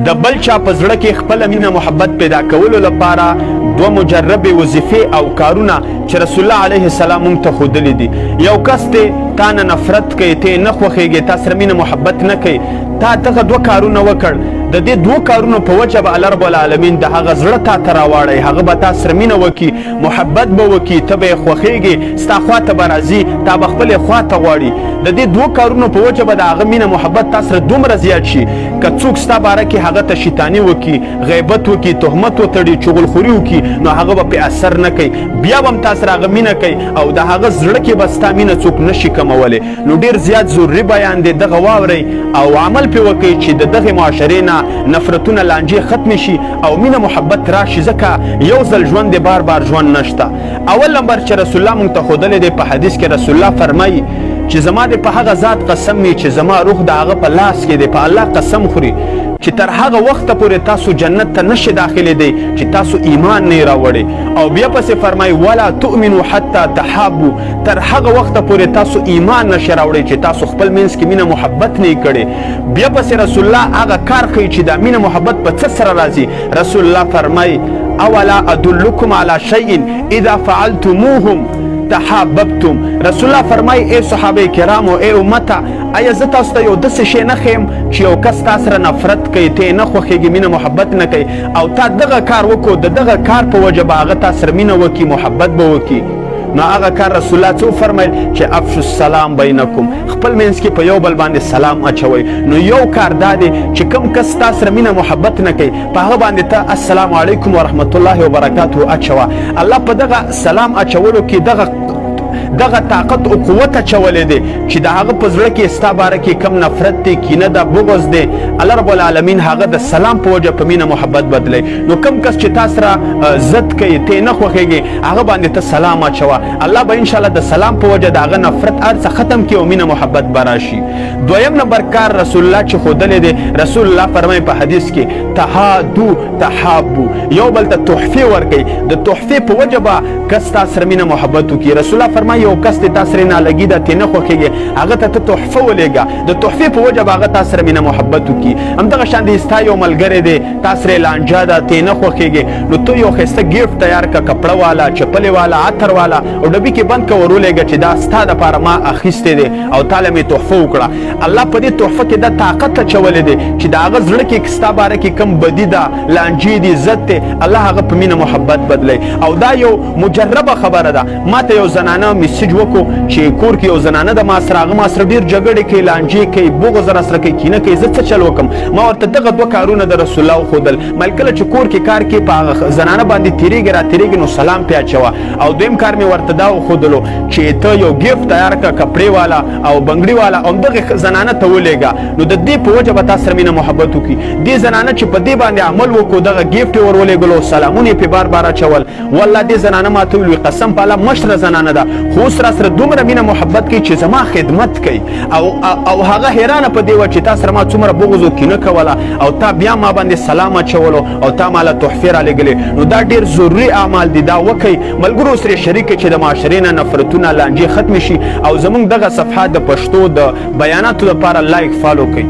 د بل چا په زړه کې خپله مینه محبت پیدا کولو لپاره دوه مجربې وظیفې او کارونه چې رسول الله علیه السلام موږ ته ښودلي دي. یو کس دی تا نه نفرت کوي، ته یې نه خوښېږې، تا سره مینه محبت نه کوي، تا دغه دوه کارونه وکړ، د دې دوه کارونو په وجه به الله رب العالمین د هغه زړه تا ته راواړی، هغه به تا سره مینه وکړي، محبت به وکړي، ته به یې خوښېږې، ستا خوا ته به راځي، تا به خپلې خوا ته غواړي. د دې دوه کارونو په وجه به د هغه مینه محبت تا سره دومره زیات شي که څوک ستا باره کې هغه ته شیطاني وکړي، غیبت وکړي، تهمت وتړي، چغلخوري وکړي، نو هغه به پې اثر نه کوي، بیا به هم تا سره هغه مینه کوي او د هغه زړه کې به ستا مینه څوک نشي کمولی. نو ډېر زیات ضروري بیان دی، دغه واورئ او عمل پې وکړئ چې د دغې معاشرې نه نفرتونه لانجې ختمې شي او مینه محبت راشي، ځکه یو ځل ژوند دی، بار بار ژوند نشته. اول نمبر چې رسول الله موږ ته ښودلی دی په حدیث کې، رسول الله فرمایي چې زما د په هغه ذات قسم وي چې زما روح د هغه په لاس کې دی، په الله قسم خوري چې تر هغه وخته پورې تاسو جنت ته نشئ داخلېدی چې تاسو ایمان نه یې راوړئ. او بیا پسې فرمایي ولا تؤمنوا حتی تحابوا، تر هغه وخته پورې تاسو ایمان نشئ راوړئ چې تاسو خپل منځ کې مینه محبت نه یې کړې. بیا پسې رسول الله هغه کار ښیي چې دا مینه محبت په څه سره راځي. رسول الله فرمایي اولا ادلکم علی شیء اذا فعلتموهم تحاببتم. رسول الله فرمایي ای صحابه کرامو، ای امته، آیا زه تاسو ته یو داسې شی نه ښیم چې یو کس تا سره نفرت کوي، ته یې نه خوښېږي، مینه محبت نه کوي او تا دغه کار وکړو، د دغه کار په وجه به هغه تا سره مینه وکړي، محبت به وکړي. نو هغه کار رسول الله څه وفرمیل چې افشو السلام بینکم، خپل منځ کې په یو بل باندې سلام اچوئ. نو یو کار دا دی چې کوم کس تا سره مینه محبت نه کوي، په هغه باندې ته السلام علیکم ورحمت الله وبرکاته اچوه. الله په دغه سلام اچولو کې دغه طاقت او قوت اچولی دی چې د هغه په زړه کې ستا باره کې کم نفرت دی، کینه ده، بغض دی، الله رب العالمین هغه د سلام په وجه په مینه محبت بدلی. نو کم کس چې تا سره ضد کوي، ته نه خوښېږي، هغه باندې ته سلام اچوه، الله به انشاءالله د سلام په وجه د هغه نفرت هر څه ختم کړي او مینه محبت به راشي. دویم نمبر کار رسول الله چې ښودلی دی، رسول الله فرمایي په حدیث کې تهادو تحابو، یو بل ته تحفې ورکوي، د تحفې په وجه به کس تا سره مینه محبت وکړي. رسول الله فرمایي یو کس دی تا سره نالګي ده، ته نه خوښېږي، هغه ته ته تحفه ولېږه، د تحفې په وجه به هغه تا سره مینه محبت وکړي. همدغه شان دی ستا یو ملګری دی تا سره لانجه ده، ته نه خوښېږي، نو ته یو ښایسته ګیفټ تیار کړه، کپړه والا، چپلې والا، عطر والا او ډبي کې بند کړه، ورولېږه چې دا ستا دپاره ما اخیستی دی او تاله مې تحفه وکړه. الله په دې تحفه کې دا طاقت اچولی دی چې د هغه زړه کې ستا باره کې کم بدي ده، لانجې دي، ضد دی، الله هغه په مینه محبت بدلی. او دا یو مجربه خبره ده. ما ته یو زنانه میسج وکړو چې کور کې یو زنانه ده ما سره، هغه ما سره ډېر جګړې کوي، لانجې کوي، بغض راسره کوي، کینه کوي، زه څه چل وکړم؟ ما ورته دغه دوه کارونه د رسول الله وښودل. مل کله چې کور کې کار کوي په هغه زنانه باندې تېرېږي را تېرېږي نو سلام پې اچوه. او دویم کار مې ورته دا وښودلو چې ته یو ګیفټ تیار کړه، کپړې والا او بنګړي والا، او همدغې زنانه ته ولېږه، نو د دې په وجه به تا سره مینه محبت وکړي. دې زنانه چې په دې باندې عمل وکړو، دغه ګیفټ یې ور ولېږلو، سلامونه یې پې بار بار اچول، والله دې زنانه ما ته ویل قسم په الله مشره زنانه ده، خو اوس را سره دومره مینه محبت کوي چې زما خدمت کوي. او هغه حیرانه په دې وه چې تا سره ما څومره بغض و کینه کوله او تا بیا ما باندې سلام اچولو او تا ماله تحفې رالیږلې. نو دا ډېر ضروري اعمال دي، دا وکئ، ملګرو سره شریک کړئ چې د معاشرې نه نفرتونه لانجې ختمې شي. او زموږ دغه صفحه د پښتو د بیاناتو لپاره لایک فالو کړئ.